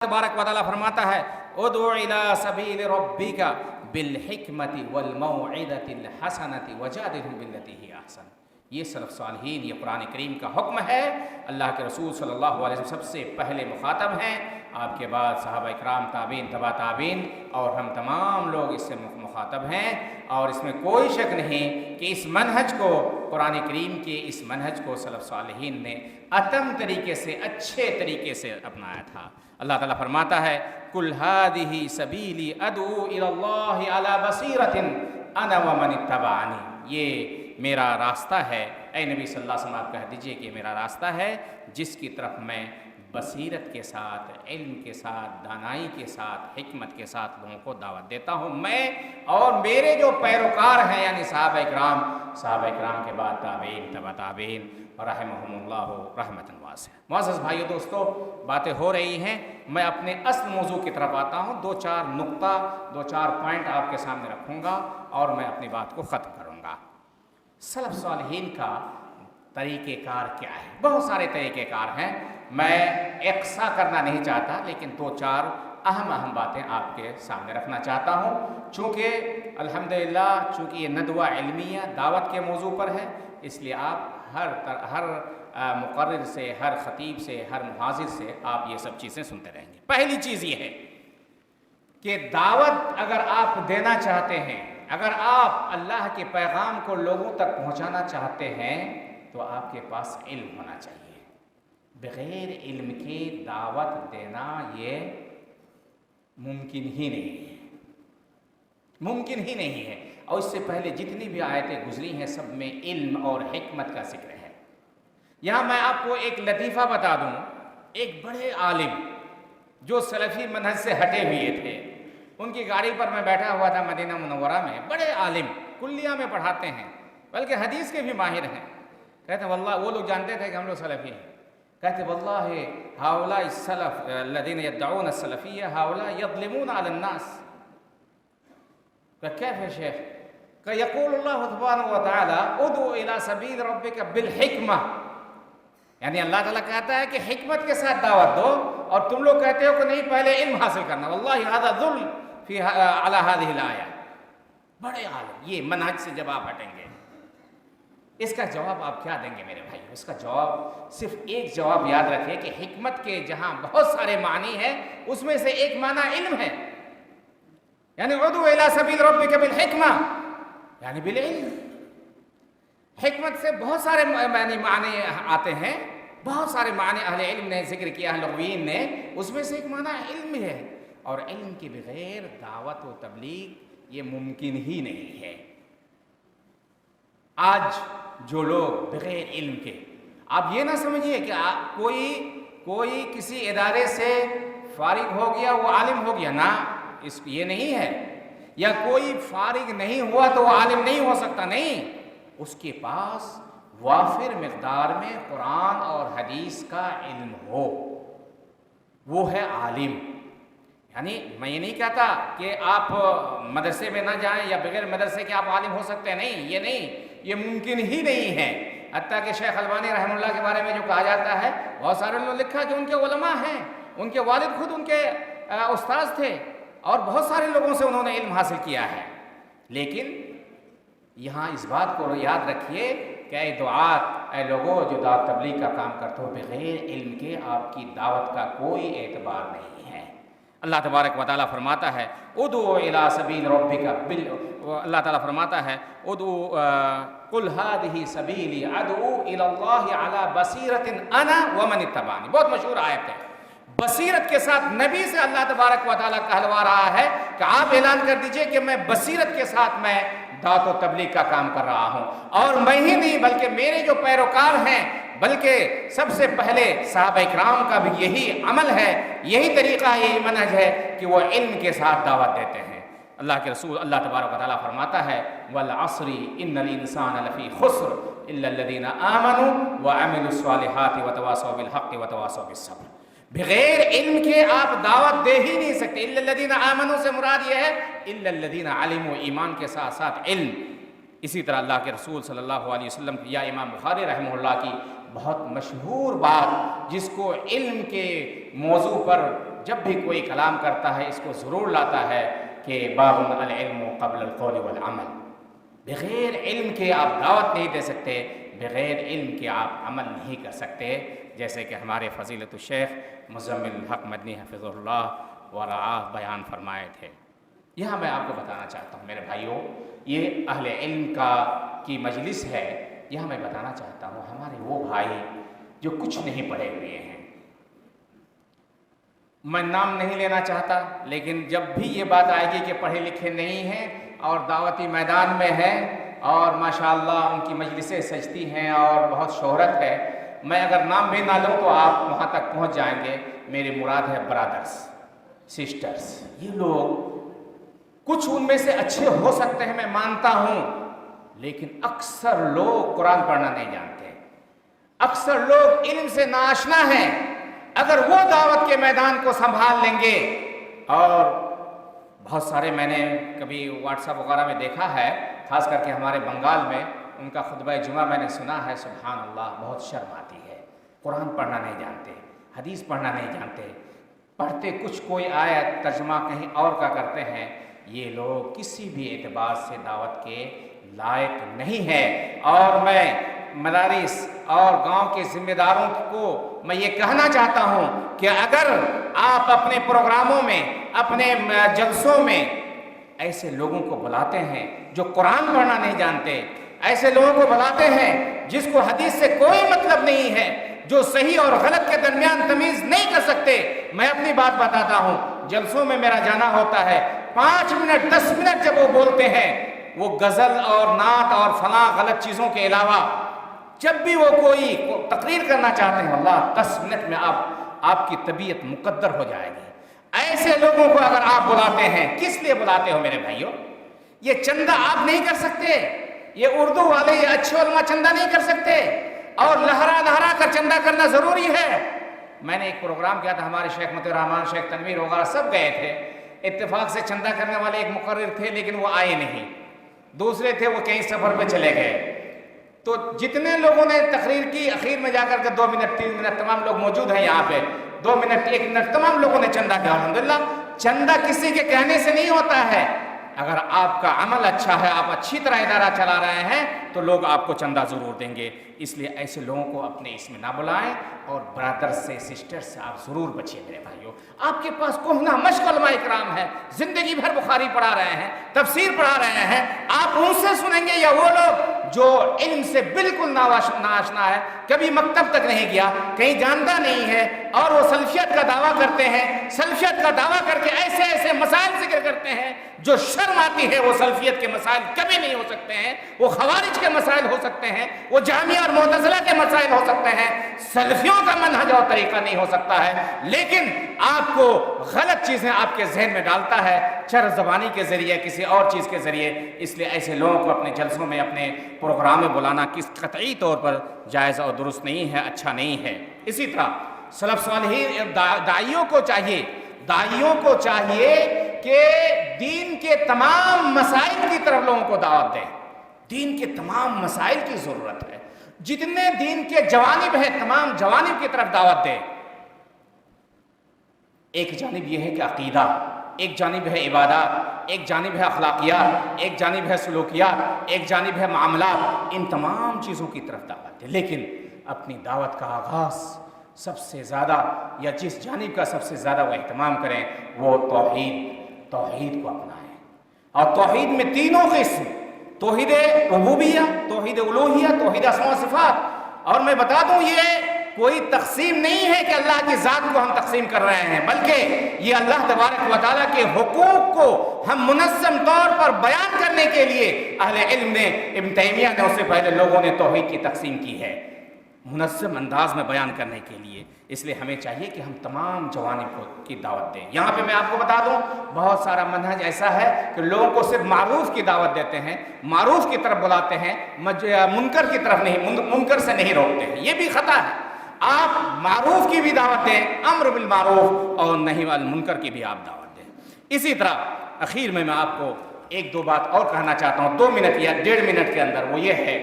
تبارک و تعالیٰ فرماتا ہے ادعو الی سبیل ربک بالحکمت والموعظۃ الحسنۃ وجادلہم باللتی ہی احسن۔ یہ سلف صالحین، یہ قرآن کریم کا حکم ہے۔ اللہ کے رسول صلی اللہ علیہ وسلم سب سے پہلے مخاطب ہیں، آپ کے بعد صحابہ اکرام، تابعین، تبع تابعین، اور ہم تمام لوگ اس سے مخاطب ہیں۔ اور اس میں کوئی شک نہیں کہ اس منہج کو، قرآن کریم کے اس منہج کو سلف صالحین نے اتم طریقے سے، اچھے طریقے سے اپنایا تھا۔ اللہ تعالیٰ فرماتا ہے قُلْ هَٰذِهِ سَبِيلِي أَدْعُو إِلَى اللَّهِ عَلَىٰ بَصِيرَةٍ أَنَا وَمَنِ اتَّبَعَنِي۔ یہ میرا راستہ ہے، اے نبی صلی اللہ علیہ وسلم آپ کہہ دیجئے کہ میرا راستہ ہے جس کی طرف میں بصیرت کے ساتھ، علم کے ساتھ، دانائی کے ساتھ، حکمت کے ساتھ لوگوں کو دعوت دیتا ہوں، میں اور میرے جو پیروکار ہیں، یعنی صحابہ اکرام کے بعد تابعین، تبع تابعین، رحمہم اللہ رحمۃ واسعہ۔ معزز بھائیو دوستو، باتیں ہو رہی ہیں، میں اپنے اصل موضوع کی طرف آتا ہوں۔ دو چار نقطہ، دو چار پوائنٹ آپ کے سامنے رکھوں گا اور میں اپنی بات کو ختم کروں گا۔ سلف صالحین کا طریقہ کار کیا ہے؟ بہت سارے طریقہ کار ہیں، میں اقصا کرنا نہیں چاہتا، لیکن دو چار اہم باتیں آپ کے سامنے رکھنا چاہتا ہوں۔ چونکہ الحمدللہ چونکہ یہ ندوہ علمیہ دعوت کے موضوع پر ہے، اس لیے آپ ہر مقرر سے، ہر خطیب سے، ہر محاضر سے آپ یہ سب چیزیں سنتے رہیں گے۔ پہلی چیز یہ ہے کہ دعوت اگر آپ دینا چاہتے ہیں، اگر آپ اللہ کے پیغام کو لوگوں تک پہنچانا چاہتے ہیں تو آپ کے پاس علم ہونا چاہیے۔ بغیر علم کے دعوت دینا یہ ممکن ہی نہیں ہے، ممکن ہی نہیں ہے۔ اور اس سے پہلے جتنی بھی آیتیں گزری ہیں سب میں علم اور حکمت کا ذکر ہے۔ یہاں میں آپ کو ایک لطیفہ بتا دوں، ایک بڑے عالم جو سلفی منہج سے ہٹے ہوئے تھے، ان کی گاڑی پر میں بیٹھا ہوا تھا مدینہ منورہ میں، بڑے عالم کلیہ میں پڑھاتے ہیں، بلکہ حدیث کے بھی ماہر ہیں۔ کہتے ہیں واللہ، وہ لوگ جانتے تھے کہ ہم لوگ سلفی ہیں، کہتے واللہ ہؤلاء السلف الذین یدعون السلفیہ ہؤلاء یظلمون علی الناس۔ کیف ہے شیخ؟ کہ یقول اللہ سبحانہ وتعالی ادعو الی سبیل ربک بالحکمہ، یعنی اللہ تعالیٰ کہتا ہے کہ حکمت کے ساتھ دعوت دو، اور تم لوگ کہتے ہو کہ نہیں، پہلے علم حاصل کرنا۔ واللہ ھذا ظلم فی علی ھذہ الآیہ۔ بڑے عالم، یہ منہج سے جب آپ ہٹیں گے، اس کا جواب آپ کیا دیں گے میرے بھائی؟ اس کا جواب صرف ایک جواب یاد رکھیے کہ حکمت کے جہاں بہت سارے معنی ہیں، اس میں سے ایک معنی علم ہے، یعنی ادعو الی سبیل ربک بالحکمہ، یعنی بالعلم۔ حکمت سے بہت سارے معنی آتے ہیں، بہت سارے معنی اہل علم نے ذکر کیا ہے، لغویین نے، اس میں سے ایک معنی علم ہے، اور علم کے بغیر دعوت و تبلیغ یہ ممکن ہی نہیں ہے۔ آج جو لوگ بغیر علم کے، آپ یہ نہ سمجھیے کہ کوئی کسی ادارے سے فارغ ہو گیا وہ عالم ہو گیا، نہ، یہ نہیں ہے، یا کوئی فارغ نہیں ہوا تو وہ عالم نہیں ہو سکتا، نہیں، اس کے پاس وافر مقدار میں قرآن اور حدیث کا علم ہو، وہ ہے عالم۔ یعنی میں یہ نہیں کہتا کہ آپ مدرسے میں نہ جائیں یا بغیر مدرسے کے آپ عالم ہو سکتے ہیں، نہیں، یہ نہیں، یہ ممکن ہی نہیں ہے۔ حتیٰ کہ شیخ البانی رحمہ اللہ کے بارے میں جو کہا جاتا ہے، بہت سارے لوگ لکھا کہ ان کے علماء ہیں، ان کے والد خود ان کے استاذ تھے، اور بہت سارے لوگوں سے انہوں نے علم حاصل کیا ہے، لیکن یہاں اس بات کو یاد رکھیے کہ اے دعات، اے لوگوں جو دعوت تبلیغ کا کام کرتے ہو، بغیر علم کے آپ کی دعوت کا کوئی اعتبار نہیں ہے۔ اللہ تبارک و تعالیٰ فرماتا ہے ادعو الی سبیل ربک اللہ تعالیٰ فرماتا ہے قل ھذہ سبیلی ادعو الی اللہ علی بصیرۃ انا ومن اتبعنی۔ بہت مشہور آیت ہے۔ بصیرت کے ساتھ نبی سے اللہ تبارک و تعالیٰ کہلوا رہا ہے کہ آپ اعلان کر دیجئے کہ میں بصیرت کے ساتھ میں دعوت و تبلیغ کا کام کر رہا ہوں، اور میں ہی نہیں بلکہ میرے جو پیروکار ہیں، بلکہ سب سے پہلے صحابہ اکرام کا بھی یہی عمل ہے، یہی طریقہ ہے، یہی منہج ہے کہ وہ علم کے ساتھ دعوت دیتے ہیں۔ اللہ کے رسول اللہ تبارک و تعالیٰ فرماتا ہے والعصر ان الانسان لفی خسر الا الذین آمنوا وعملوا الصالحات وتواصوا بالحق وتواصوا بالصبر۔ بغیر علم کے آپ دعوت دے ہی نہیں سکتے۔ الا الذین آمنوا سے مراد یہ ہے الا الذین علموا، ایمان کے ساتھ ساتھ علم۔ اسی طرح اللہ کے رسول صلی اللہ علیہ وسلم یا امام بخاری رحمہ اللہ کی بہت مشہور بات، جس کو علم کے موضوع پر جب بھی کوئی کلام کرتا ہے اس کو ضرور لاتا ہے کہ باب العلم قبل القول والعمل، بغیر علم کے آپ دعوت نہیں دے سکتے، بغیر علم کے آپ عمل نہیں کر سکتے، جیسے کہ ہمارے فضیلت الشیخ مزمل الحق مدنی حفظ اللہ ورعاہ بیان فرمائے تھے۔ یہاں میں آپ کو بتانا چاہتا ہوں میرے بھائیوں، یہ اہل علم کی مجلس ہے، یہاں میں بتانا چاہتا ہوں ہمارے وہ بھائی جو کچھ نہیں پڑھے ہوئے ہیں، میں نام نہیں لینا چاہتا، لیکن جب بھی یہ بات آئے گی کہ پڑھے لکھے نہیں ہیں اور دعوتی میدان میں ہیں اور ماشاءاللہ ان کی مجلسیں سجتی ہیں اور بہت شہرت ہے، میں اگر نام بھی نہ لوں تو آپ وہاں تک پہنچ جائیں گے۔ میری مراد ہے برادرز، سسٹرز، یہ لوگ کچھ ان میں سے اچھے ہو سکتے ہیں، میں مانتا ہوں، لیکن اکثر لوگ قرآن پڑھنا نہیں جانتے، اکثر لوگ علم سے ناآشنا ہیں۔ اگر وہ دعوت کے میدان کو سنبھال لیں گے، اور بہت سارے میں نے کبھی واٹس ایپ وغیرہ میں دیکھا ہے، خاص کر کے ہمارے بنگال میں ان کا خطبہ جمعہ میں نے سنا ہے، سبحان اللہ، بہت شرم آتی ہے، قرآن پڑھنا نہیں جانتے، حدیث پڑھنا نہیں جانتے، پڑھتے کچھ کوئی آیت ترجمہ کہیں اور کا کرتے ہیں۔ یہ لوگ کسی بھی اعتبار سے دعوت کے لائق نہیں ہے، اور میں مدارس اور گاؤں کے ذمہ داروں کو میں یہ کہنا چاہتا ہوں کہ اگر آپ اپنے پروگراموں میں، اپنے جلسوں میں ایسے لوگوں کو بلاتے ہیں جو قرآن پڑھنا نہیں جانتے، ایسے لوگوں کو بلاتے ہیں جس کو حدیث سے کوئی مطلب نہیں ہے، جو صحیح اور غلط کے درمیان تمیز نہیں کر سکتے، میں اپنی بات بتاتا ہوں، جلسوں میں میرا جانا ہوتا ہے، 5 منٹ 10 منٹ جب وہ بولتے ہیں، وہ غزل اور نعت اور فلاں غلط چیزوں کے علاوہ جب بھی وہ کوئی تقریر کرنا چاہتے ہیں، اللہ 10 منٹ میں آپ کی طبیعت مقدر ہو جائے گی۔ ایسے لوگوں کو اگر آپ بلاتے ہیں، کس لیے بلاتے ہو میرے بھائیوں؟ یہ چندہ آپ نہیں کر سکتے، یہ اردو والے، یہ اچھے علماء چندہ نہیں کر سکتے، اور لہرا کر چندہ کرنا ضروری ہے۔ میں نے ایک پروگرام کیا تھا، ہمارے شیخ متی الرحمان، شیخ تنویر وغیرہ سب گئے تھے، اتفاق سے چندہ کرنے والے ایک مقرر تھے لیکن وہ آئے نہیں، دوسرے تھے وہ کہیں سفر پہ چلے گئے۔ تو جتنے لوگوں نے تقریر کی، اخیر میں جا کر کے 2 منٹ 3 منٹ، تمام لوگ موجود ہیں یہاں پہ، 2 منٹ 1 منٹ تمام لوگوں نے چندہ کیا۔ الحمدللہ، چندہ کسی کے کہنے سے نہیں ہوتا ہے، اگر آپ کا عمل اچھا ہے، آپ اچھی طرح ادارہ چلا رہے ہیں تو لوگ آپ کو چندہ ضرور دیں گے۔ اس لیے ایسے لوگوں کو اپنے اس میں نہ بلائیں، اور برادر سے، سسٹر سے آپ ضرور بچیں میرے بھائیوں۔ آپ کے پاس کوہنا مشق علماء اکرام ہے، زندگی بھر بخاری پڑھا رہے ہیں، تفسیر پڑھا رہے ہیں، آپ ان سے سنیں گے یا وہ لوگ جو علم سے بالکل ناآشنا ہے، کبھی مکتب تک نہیں گیا، کہیں جانتا نہیں ہے، اور وہ سلفیت کا دعویٰ کرتے ہیں، سلفیت کا دعویٰ کر کے ایسے مسائل ذکر کرتے ہیں جو شرم آتی ہے۔ وہ سلفیت کے مسائل کبھی نہیں ہو سکتے ہیں، وہ خوارج کے مسائل ہو سکتے ہیں، وہ جہمیہ اور معتزلہ کے مسائل ہو سکتے ہیں، سلفیوں کا منہج اور طریقہ نہیں ہو سکتا ہے۔ لیکن آپ کو غلط چیزیں آپ کے ذہن میں ڈالتا ہے، چرب زبانی کے ذریعے، کسی اور چیز کے ذریعے، اس لیے ایسے لوگوں کو اپنے جلسوں میں، اپنے پروگرام میں بلانا کس قطعی طور پر جائز اور درست نہیں ہے، اچھا نہیں ہے۔ اسی طرح سلف صالحین، داعیوں کو چاہیے کہ دین کے تمام مسائل کی طرف لوگوں کو دعوت دیں۔ دین کے تمام مسائل کی ضرورت ہے، جتنے دین کے جوانب ہیں تمام جوانب کی طرف دعوت دیں۔ ایک جانب یہ ہے کہ عقیدہ، ایک جانب ہے عبادات، ایک جانب ہے اخلاقیات، ایک جانب ہے سلوکیات، ایک جانب ہے معاملات، ان تمام چیزوں کی طرف دعوت دیں۔ لیکن اپنی دعوت کا آغاز سب سے زیادہ، یا جس جانب کا سب سے زیادہ وہ اہتمام کریں، وہ توحید کو اپنائیں۔ اور توحید میں تینوں قسم، توحید ربوبیہ، توحید الوہیہ، توحید اسماء و صفات۔ اور میں بتا دوں، یہ کوئی تقسیم نہیں ہے کہ اللہ کی ذات کو ہم تقسیم کر رہے ہیں، بلکہ یہ اللہ تبارک و تعالیٰ کے حقوق کو ہم منظم طور پر بیان کرنے کے لیے اہل علم نے، ابن تیمیہ نے، اس سے پہلے لوگوں نے توحید کی تقسیم کی ہے، منظم انداز میں بیان کرنے کے لیے۔ اس لیے ہمیں چاہیے کہ ہم تمام جوانب کی دعوت دیں۔ یہاں پہ میں آپ کو بتا دوں، بہت سارا منہج ایسا ہے کہ لوگوں کو صرف معروف کی دعوت دیتے ہیں، معروف کی طرف بلاتے ہیں، منکر کی طرف نہیں، منکر سے نہیں روکتے ہیں، یہ بھی خطا ہے۔ آپ معروف کی بھی دعوت دیں، امر بالمعروف، اور نہی عن المنکر کی بھی آپ دعوت دیں۔ اسی طرح اخیر میں آپ کو 1-2 بات اور کہنا چاہتا ہوں، 2 منٹ یا 1.5 منٹ کے اندر، وہ یہ ہے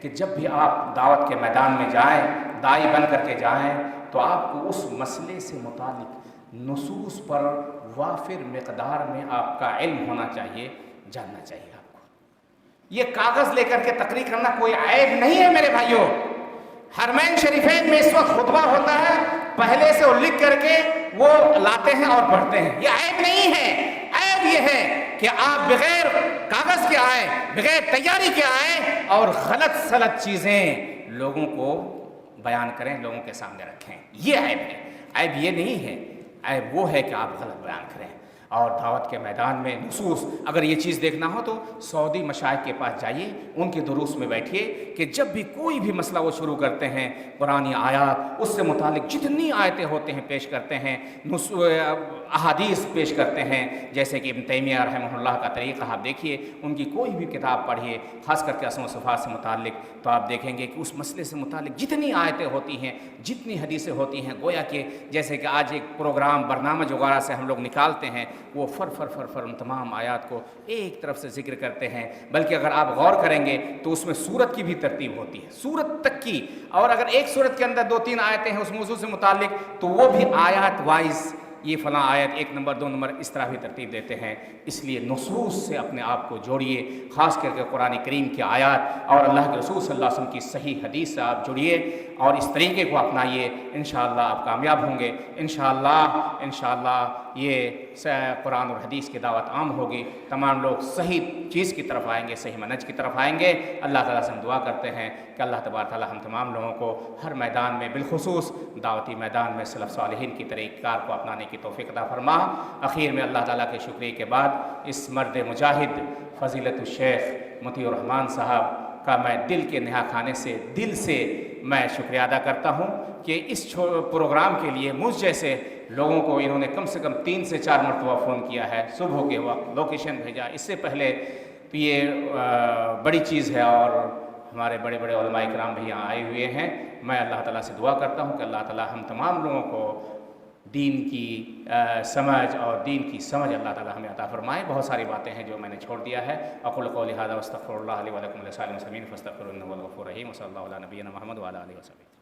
کہ جب بھی آپ دعوت کے میدان میں جائیں، داعی بن کر کے جائیں، تو آپ کو اس مسئلے سے متعلق نصوص پر وافر مقدار میں آپ کا علم ہونا چاہیے، جاننا چاہیے آپ کو۔ یہ کاغذ لے کر کے تقریر کرنا کوئی عیب نہیں ہے میرے بھائیوں۔ حرمین شریفین میں اس وقت خطبہ ہوتا ہے، پہلے سے وہ لکھ کر کے وہ لاتے ہیں اور پڑھتے ہیں، یہ عیب نہیں ہے۔ عیب یہ ہے کہ آپ بغیر کاغذ کے آئیں، بغیر تیاری کے آئیں اور غلط سلط چیزیں لوگوں کو بیان کریں، لوگوں کے سامنے رکھیں، یہ عیب ہے۔ عیب یہ نہیں ہے، عیب وہ ہے کہ آپ غلط بیان کریں۔ اور دعوت کے میدان میں نصوص، اگر یہ چیز دیکھنا ہو تو سعودی مشائخ کے پاس جائیے، ان کے دروس میں بیٹھیے کہ جب بھی کوئی بھی مسئلہ وہ شروع کرتے ہیں، قرآنی آیات، اس سے متعلق جتنی آیتیں ہوتے ہیں پیش کرتے ہیں، احادیث پیش کرتے ہیں، جیسے کہ ابن تیمیہ رحمہ اللہ کا طریقہ آپ دیکھیے، ان کی کوئی بھی کتاب پڑھیے، خاص کر کے اسماء و صفات سے متعلق، تو آپ دیکھیں گے کہ اس مسئلے سے متعلق جتنی آیتیں ہوتی ہیں، جتنی حدیثیں ہوتی ہیں، گویا کہ جیسے کہ آج ایک پروگرام برنامج وغیرہ سے ہم لوگ نکالتے ہیں، وہ فر ان تمام آیات کو ایک طرف سے ذکر کرتے ہیں۔ بلکہ اگر آپ غور کریں گے تو اس میں سورت کی بھی ترتیب ہوتی ہے، سورت تک کی، اور اگر ایک سورت کے اندر 2-3 آیتیں ہیں اس موضوع سے متعلق تو وہ بھی آیات وائز، یہ فلاں آیت 1 نمبر 2 نمبر اس طرح بھی ترتیب دیتے ہیں۔ اس لیے نصوص سے اپنے آپ کو جوڑیے، خاص کر کے قرآن کریم کی آیات اور اللہ کے رسول صلی اللہ علیہ وسلم کی صحیح حدیث سے آپ جڑیے اور اس طریقے کو اپنائیے، انشاءاللہ آپ کامیاب ہوں گے۔ انشاءاللہ یہ قرآن اور حدیث کی دعوت عام ہوگی، تمام لوگ صحیح چیز کی طرف آئیں گے، صحیح منہج کی طرف آئیں گے۔ اللہ تعالیٰ سے ہم دعا کرتے ہیں کہ اللہ تبارک تعالیٰ ہم تمام لوگوں کو ہر میدان میں، بالخصوص دعوتی میدان میں سلف صالحین کی طریقہ کار کو اپنانے کی توفیق عطا فرما۔ اخیر میں اللہ تعالیٰ کے شکریہ کے بعد اس مرد مجاہد فضیلت الشیخ مطیع الرحمن صاحب کا میں دل کے نہا خانے سے، دل سے میں شکریہ ادا کرتا ہوں کہ اس پروگرام کے لیے مجھ جیسے لوگوں کو انہوں نے کم سے کم 3 سے 4 مرتبہ فون کیا ہے، صبح کے وقت لوکیشن بھیجا، اس سے پہلے تو یہ بڑی چیز ہے، اور ہمارے بڑے بڑے علماء کرام بھی یہاں آئے ہوئے ہیں۔ میں اللہ تعالیٰ سے دعا کرتا ہوں کہ اللہ تعالیٰ ہم تمام لوگوں کو دین کی سمجھ اور دین کی سمجھ اللہ تعالیٰ ہمیں عطا فرمائے۔ بہت ساری باتیں ہیں جو میں نے چھوڑ دیا ہے۔ اقول قولی ھذا واستغفر اللہ لی ولکم ولسائر المسلمین فاستغفروہ انہ ھو الغفور الرحیم، وصلی اللہ علی نبینا محمد وعلی آلہ وصحبہ۔